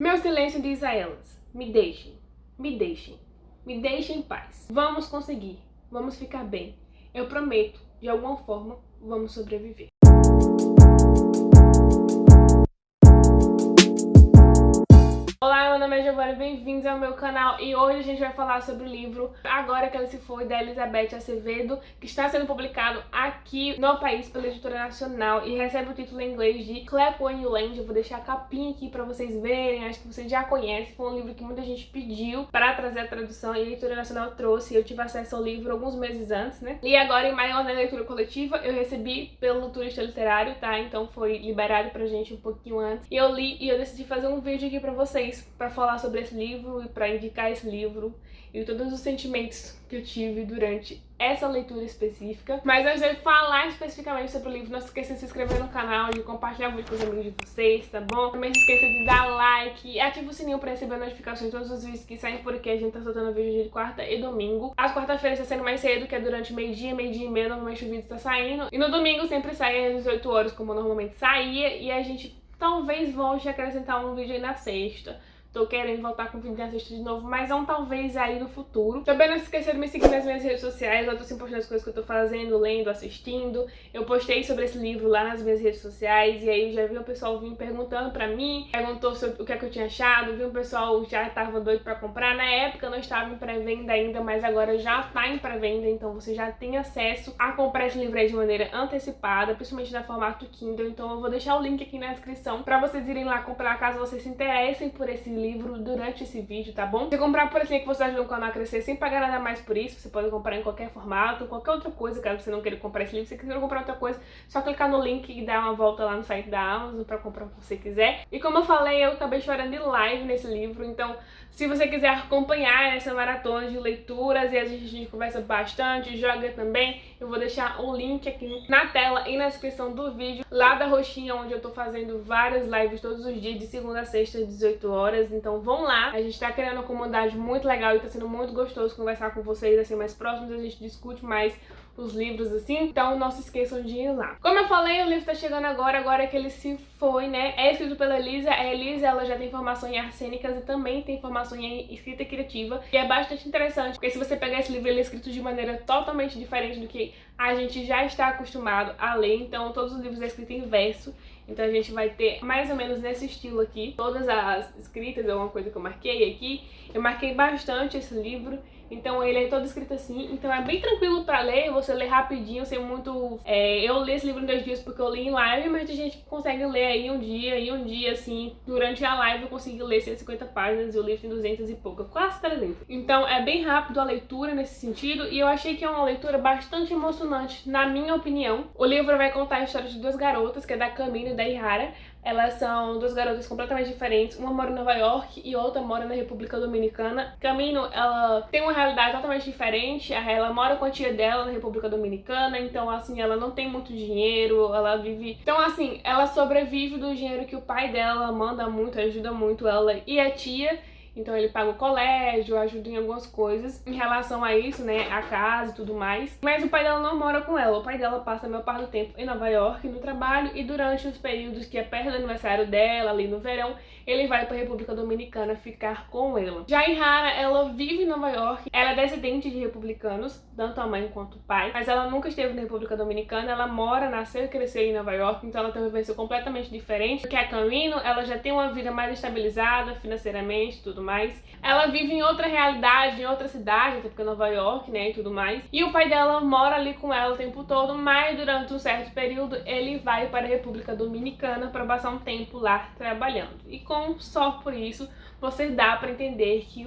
Meu silêncio diz a elas: me deixem, me deixem em paz. Vamos conseguir, vamos ficar bem. Eu prometo, de alguma forma, vamos sobreviver. Olá, meu nome é Giovana, bem-vindos ao meu canal e hoje a gente vai falar sobre o livro Agora que Ela Se Foi, da Elizabeth Acevedo, que está sendo publicado aqui no país pela Editora Nacional e recebe o título em inglês de Clap When You Land. Eu vou deixar a capinha aqui pra vocês verem, acho que vocês já conhecem, foi um livro que muita gente pediu para trazer a tradução e a Editora Nacional trouxe. Eu tive acesso ao livro alguns meses antes, né? E agora em maio, na leitura coletiva, eu recebi pelo Turista Literário, tá? Então foi liberado pra gente um pouquinho antes. E eu li e eu decidi fazer um vídeo aqui pra vocês, para falar sobre esse livro e para indicar esse livro e todos os sentimentos que eu tive durante essa leitura específica. Mas antes de falar especificamente sobre o livro, não se esqueça de se inscrever no canal, de compartilhar o vídeo com os amigos de vocês, tá bom? Também se esqueça de dar like e ativa o sininho para receber notificações de todos os vídeos que saem por aqui. A gente tá soltando vídeo de quarta e domingo. Às quarta-feiras tá sendo mais cedo, que é durante meio-dia e meia, normalmente o vídeo tá saindo. E no domingo sempre sai às 18 horas, como normalmente saía, e a gente talvez volte a acrescentar um vídeo aí na sexta. Tô querendo voltar com o vídeo na sexta de novo, mas é um talvez aí no futuro. Também não se esqueça de me seguir nas minhas redes sociais. Eu tô sempre postando as coisas que eu tô fazendo, lendo, assistindo. Eu postei sobre esse livro lá nas minhas redes sociais e aí já vi o pessoal vir perguntando pra mim, perguntou sobre o que é que eu tinha achado, vi o pessoal já tava doido pra comprar. Na época não estava em pré-venda ainda, mas agora já tá em pré-venda, então você já tem acesso a comprar esse livro aí de maneira antecipada, principalmente na formato Kindle. Então eu vou deixar o link aqui na descrição pra vocês irem lá comprar, caso vocês se interessem por esse livro durante esse vídeo, tá bom? Se comprar por esse link, você ajuda o canal a crescer sem pagar nada mais por isso. Você pode comprar em qualquer formato, qualquer outra coisa, caso você não queira comprar esse livro. Se você quiser comprar outra coisa, só clicar no link e dar uma volta lá no site da Amazon pra comprar o que você quiser. E como eu falei, eu acabei chorando de live nesse livro, então se você quiser acompanhar essa maratona de leituras e a gente conversa bastante, joga também, eu vou deixar o link aqui na tela e na descrição do vídeo, lá da roxinha, onde eu tô fazendo várias lives todos os dias, de segunda a sexta, às 18 horas, então vão lá. A gente tá criando uma comunidade muito legal e tá sendo muito gostoso conversar com vocês, assim, mais próximos, a gente discute mais os livros, assim, então não se esqueçam de ir lá. Como eu falei, o livro tá chegando agora que ele se foi, né? É escrito pela Elisa. A Elisa, ela já tem formação em artes cênicas e também tem formação em escrita criativa, e é bastante interessante, porque se você pegar esse livro, ele é escrito de maneira totalmente diferente do que a gente já está acostumado a ler, então todos os livros é escrito em verso. Então a gente vai ter mais ou menos nesse estilo aqui. Todas as escritas, é uma coisa que eu marquei aqui. Eu marquei bastante esse livro, então ele é todo escrito assim. Então é bem tranquilo pra ler, você lê rapidinho, sem muito... eu li esse livro em 2 dias porque eu li em live, mas tem gente que consegue ler aí um dia, assim. Durante a live eu consegui ler 150 páginas e o livro tem 200 e pouca, quase 300. Então é bem rápido a leitura nesse sentido, e eu achei que é uma leitura bastante emocionante, na minha opinião. O livro vai contar a história de 2 garotas, que é da Camino e da Ihara. Elas são 2 garotas completamente diferentes, uma mora em Nova York e outra mora na República Dominicana. Camino, ela tem uma realidade totalmente diferente, ela mora com a tia dela na República Dominicana, então assim, ela não tem muito dinheiro, ela vive... Então assim, ela sobrevive do dinheiro que o pai dela manda muito, ajuda muito ela e a tia. Então ele paga o colégio, ajuda em algumas coisas em relação a isso, né, a casa e tudo mais. Mas o pai dela não mora com ela, o pai dela passa a maior parte do tempo em Nova York, no trabalho, e durante os períodos que é perto do aniversário dela, ali no verão, ele vai para a República Dominicana ficar com ela. Já Ihara, ela vive em Nova York, ela é descendente de republicanos, tanto a mãe quanto o pai, mas ela nunca esteve na República Dominicana, ela mora, nasceu e cresceu em Nova York, então ela tem uma vivência completamente diferente do que a Camino. Ela já tem uma vida mais estabilizada financeiramente, tudo mais. Ela vive em outra realidade, em outra cidade, até porque é Nova York, né, e tudo mais. E o pai dela mora ali com ela o tempo todo, mas durante um certo período ele vai para a República Dominicana para passar um tempo lá trabalhando. E só por isso você dá para entender que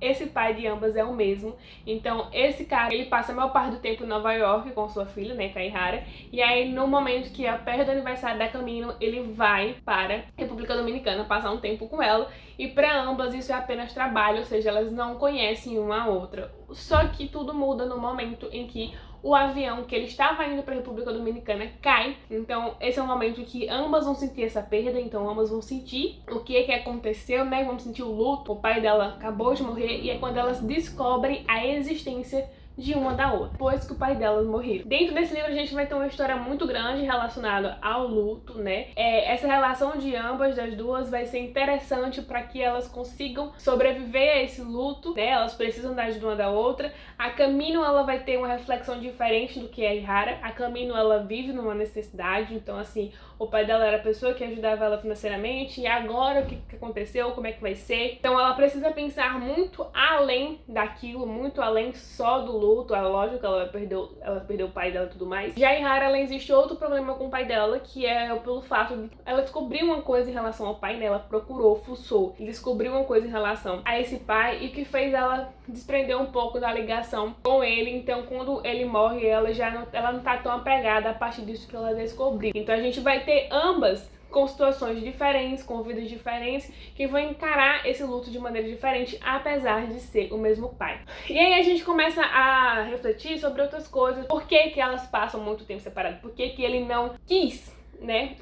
esse pai de ambas é o mesmo. Então esse cara, ele passa a maior parte do tempo em Nova York com sua filha, né, Kaihara, e aí no momento que é perto do aniversário da Camino, ele vai para a República Dominicana passar um tempo com ela, e para ambas isso é apenas trabalho, ou seja, elas não conhecem uma a outra. Só que tudo muda no momento em que o avião que ele estava indo para a República Dominicana cai. Então esse é um momento que ambas vão sentir essa perda, então ambas vão sentir o que aconteceu, né, vão sentir o luto. O pai dela acabou de morrer, e é quando elas descobrem a existência de uma da outra, depois que o pai delas morreu. Dentro desse livro a gente vai ter uma história muito grande relacionada ao luto, né? Essa relação de ambas, das duas, vai ser interessante para que elas consigam sobreviver a esse luto, né? Elas precisam da ajuda uma da outra. A Camino, ela vai ter uma reflexão diferente do que a Ihara. A Camino, ela vive numa necessidade, então assim, o pai dela era a pessoa que ajudava ela financeiramente, e agora o que aconteceu, como é que vai ser? Então ela precisa pensar muito além daquilo, muito além só do luto. É lógico que ela perdeu o pai dela e tudo mais. Já a Ihara, ela existe outro problema com o pai dela, que é pelo fato de ela descobrir uma coisa em relação ao pai, né? Ela procurou, fuçou e descobriu uma coisa em relação a esse pai, e que fez ela desprender um pouco da ligação com ele. Então quando ele morre, ela não tá tão apegada a partir disso que ela descobriu. Então a gente vai ter ambas com situações diferentes, com vidas diferentes, que vão encarar esse luto de maneira diferente, apesar de ser o mesmo pai. E aí a gente começa a refletir sobre outras coisas. Por que que elas passam muito tempo separadas? Por que que ele não quis, né,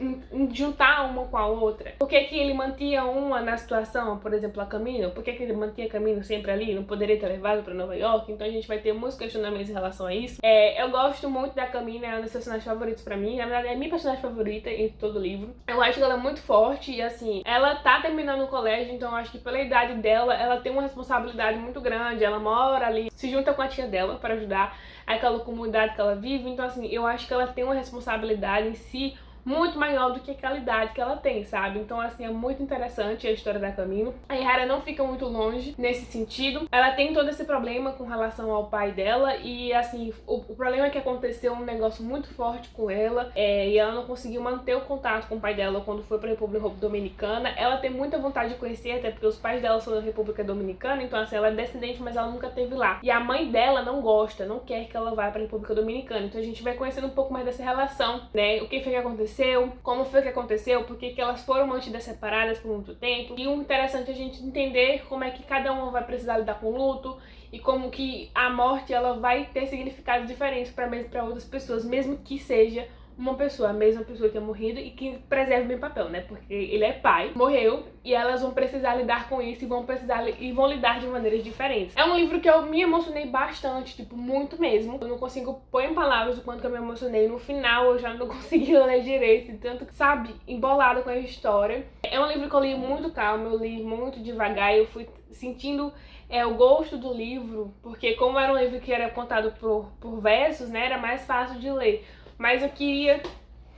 juntar uma com a outra? Por que que ele mantinha uma na situação, por exemplo, a Camino? Por que que ele mantinha a Camino sempre ali? Não poderia ter levado para Nova York? Então a gente vai ter muitos questionamentos em relação a isso. Eu gosto muito da Camino, é uma das personagens favoritas pra mim. Na verdade, é a minha personagem favorita em todo o livro. Eu acho que ela é muito forte e, assim, ela tá terminando o colégio, então eu acho que pela idade dela, ela tem uma responsabilidade muito grande. Ela mora ali, se junta com a tia dela para ajudar aquela comunidade que ela vive. Então, assim, eu acho que ela tem uma responsabilidade em si muito maior do que aquela idade que ela tem, sabe? Então, assim, é muito interessante a história da Camino. A Ihara não fica muito longe nesse sentido. Ela tem todo esse problema com relação ao pai dela e, assim, o problema é que aconteceu um negócio muito forte com ela, e ela não conseguiu manter o contato com o pai dela quando foi pra República Dominicana. Ela tem muita vontade de conhecer, até porque os pais dela são da República Dominicana, então, assim, ela é descendente, mas ela nunca esteve lá. E a mãe dela não gosta, não quer que ela vá pra República Dominicana. Então a gente vai conhecendo um pouco mais dessa relação, né? O que foi que aconteceu, como foi que aconteceu, por que elas foram mantidas separadas por muito tempo. E o interessante é a gente entender como é que cada uma vai precisar lidar com o luto e como que a morte ela vai ter significados diferentes para outras pessoas, mesmo que seja uma pessoa, a mesma pessoa que tenha morrido, e que preserve bem o papel, né? Porque ele é pai, morreu, e elas vão precisar lidar com isso e vão lidar de maneiras diferentes. É um livro que eu me emocionei bastante, tipo, muito mesmo. Eu não consigo pôr em palavras o quanto que eu me emocionei. No final eu já não consegui ler direito, tanto que, sabe, embolada com a história. É um livro que eu li muito calmo, eu li muito devagar, eu fui sentindo o gosto do livro, porque como era um livro que era contado por versos, né, era mais fácil de ler. Mas eu queria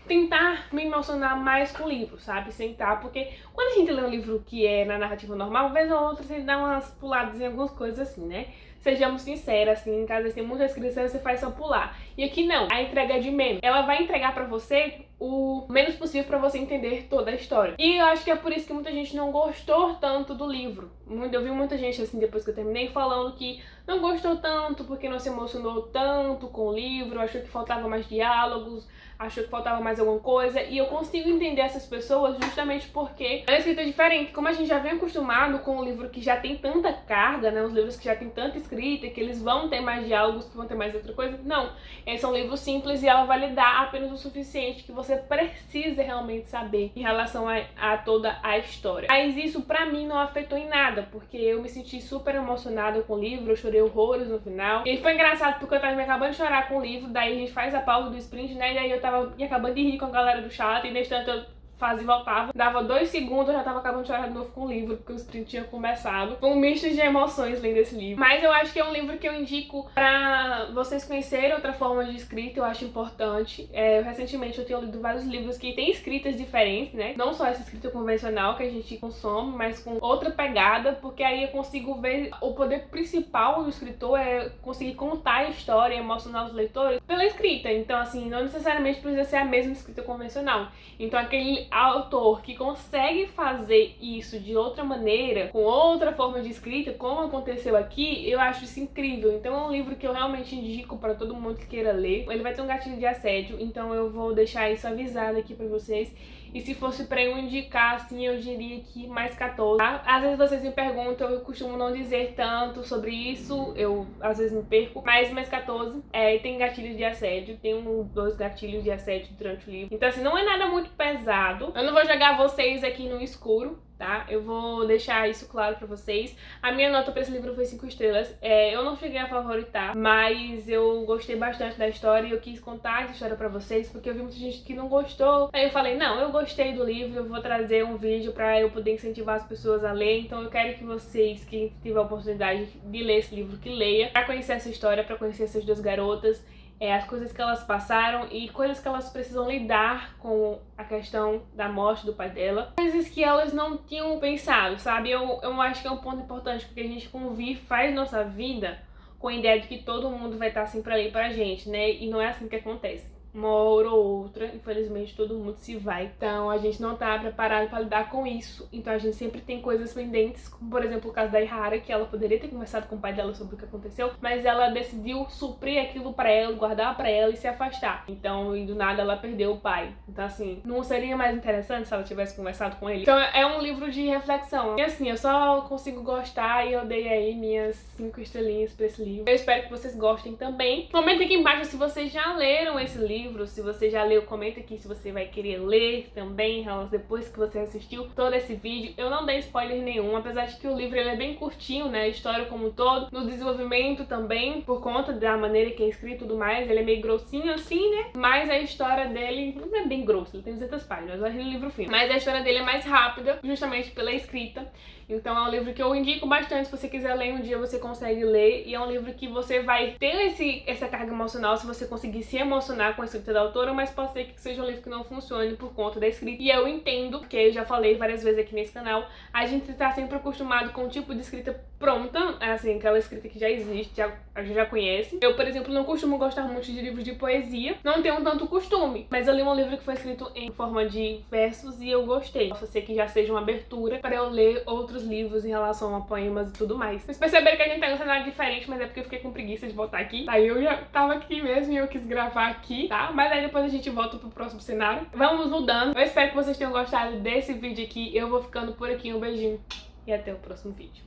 tentar me emocionar mais com o livro, sabe? Sentar, porque quando a gente lê um livro que é na narrativa normal, uma vez ou outra você dá umas puladas em algumas coisas assim, né? Sejamos sinceros, assim, em casa tem muitas escritas, você faz só pular. E aqui não, a entrega é de menos. Ela vai entregar pra você o menos possível pra você entender toda a história. E eu acho que é por isso que muita gente não gostou tanto do livro. Eu vi muita gente, assim, depois que eu terminei, falando que não gostou tanto, porque não se emocionou tanto com o livro, achou que faltava mais diálogos, achou que faltava mais alguma coisa. E eu consigo entender essas pessoas justamente porque é uma escrita diferente. Como a gente já vem acostumado com o livro que já tem tanta carga, né, os livros que já tem tanta escrita, que eles vão ter mais diálogos, que vão ter mais outra coisa, não. Esses são livros simples e ela vai lhe dar apenas o suficiente que você precisa realmente saber em relação a toda a história. Mas isso pra mim não afetou em nada, porque eu me senti super emocionada com o livro, eu chorei horrores no final. E foi engraçado porque eu tava me acabando de chorar com o livro, daí a gente faz a pausa do sprint, né, e daí eu tava me acabando de rir com a galera do chat, e nesse tanto eu fazia e voltava, dava 2 segundos, eu já tava acabando de chorar de novo com o livro, porque o sprint tinha começado. Foi um misto de emoções lendo esse livro. Mas eu acho que é um livro que eu indico pra vocês conhecerem outra forma de escrita, eu acho importante. Recentemente eu tenho lido vários livros que têm escritas diferentes, né? Não só essa escrita convencional que a gente consome, mas com outra pegada, porque aí eu consigo ver o poder principal do escritor é conseguir contar a história e emocionar os leitores pela escrita. Então, assim, não necessariamente precisa ser a mesma escrita convencional. Então, aquele autor que consegue fazer isso de outra maneira, com outra forma de escrita, como aconteceu aqui, eu acho isso incrível. Então é um livro que eu realmente indico para todo mundo que queira ler. Ele vai ter um gatilho de assédio, então eu vou deixar isso avisado aqui para vocês. E se fosse pra eu indicar, assim, eu diria que mais 14, tá? Às vezes vocês me perguntam, eu costumo não dizer tanto sobre isso, eu às vezes me perco, mas mais 14 tem gatilhos de assédio, tem 2 gatilhos de assédio durante o livro. Então, assim, não é nada muito pesado. Eu não vou jogar vocês aqui no escuro, tá? Eu vou deixar isso claro pra vocês. A minha nota pra esse livro foi 5 estrelas. Eu não cheguei a favoritar, mas eu gostei bastante da história e eu quis contar essa história pra vocês, porque eu vi muita gente que não gostou. Aí eu falei, não, eu gostei do livro, eu vou trazer um vídeo pra eu poder incentivar as pessoas a ler. Então eu quero que vocês, quem tiver a oportunidade de ler esse livro, que leia, pra conhecer essa história, pra conhecer essas duas garotas, as coisas que elas passaram e coisas que elas precisam lidar com a questão da morte do pai dela. Coisas que elas não tinham pensado, sabe? Eu acho que é um ponto importante, porque a gente convive, faz nossa vida com a ideia de que todo mundo vai estar sempre ali pra gente, né? E não é assim que acontece. Uma hora ou outra, infelizmente, todo mundo se vai. Então, a gente não tá preparado pra lidar com isso. Então, a gente sempre tem coisas pendentes, como, por exemplo, o caso da Ihara, que ela poderia ter conversado com o pai dela sobre o que aconteceu, mas ela decidiu suprir aquilo pra ela, guardar pra ela e se afastar. Então, e do nada, ela perdeu o pai. Então, assim, não seria mais interessante se ela tivesse conversado com ele? Então, é um livro de reflexão. E, assim, eu só consigo gostar e eu dei aí minhas 5 estrelinhas pra esse livro. Eu espero que vocês gostem também. Comenta aqui embaixo se vocês já leram esse livro. Se você já leu, comenta aqui se você vai querer ler também, depois que você assistiu todo esse vídeo. Eu não dei spoiler nenhum, apesar de que o livro ele é bem curtinho, né, a história como um todo, no desenvolvimento também, por conta da maneira que é escrito e tudo mais, ele é meio grossinho assim, né, mas a história dele não é bem grossa, ele tem 200 páginas, eu acho ele livro fino, mas a história dele é mais rápida, justamente pela escrita. Então é um livro que eu indico bastante, se você quiser ler um dia você consegue ler, e é um livro que você vai ter essa carga emocional se você conseguir se emocionar com a escrita da autora, mas pode ser que seja um livro que não funcione por conta da escrita. E eu entendo, porque eu já falei várias vezes aqui nesse canal, a gente tá sempre acostumado com um tipo de escrita pronta, assim, aquela escrita que já existe, a gente já conhece. Eu, por exemplo, não costumo gostar muito de livros de poesia, não tenho tanto costume, mas eu li um livro que foi escrito em forma de versos e eu gostei. Posso ser que já seja uma abertura para eu ler outros livros em relação a poemas e tudo mais. Vocês perceberam que a gente tá em um cenário diferente, mas é porque eu fiquei com preguiça de voltar aqui. Aí eu já tava aqui mesmo e eu quis gravar aqui, tá? Mas aí depois a gente volta pro próximo cenário. Vamos mudando. Eu espero que vocês tenham gostado desse vídeo aqui. Eu vou ficando por aqui. Um beijinho e até o próximo vídeo.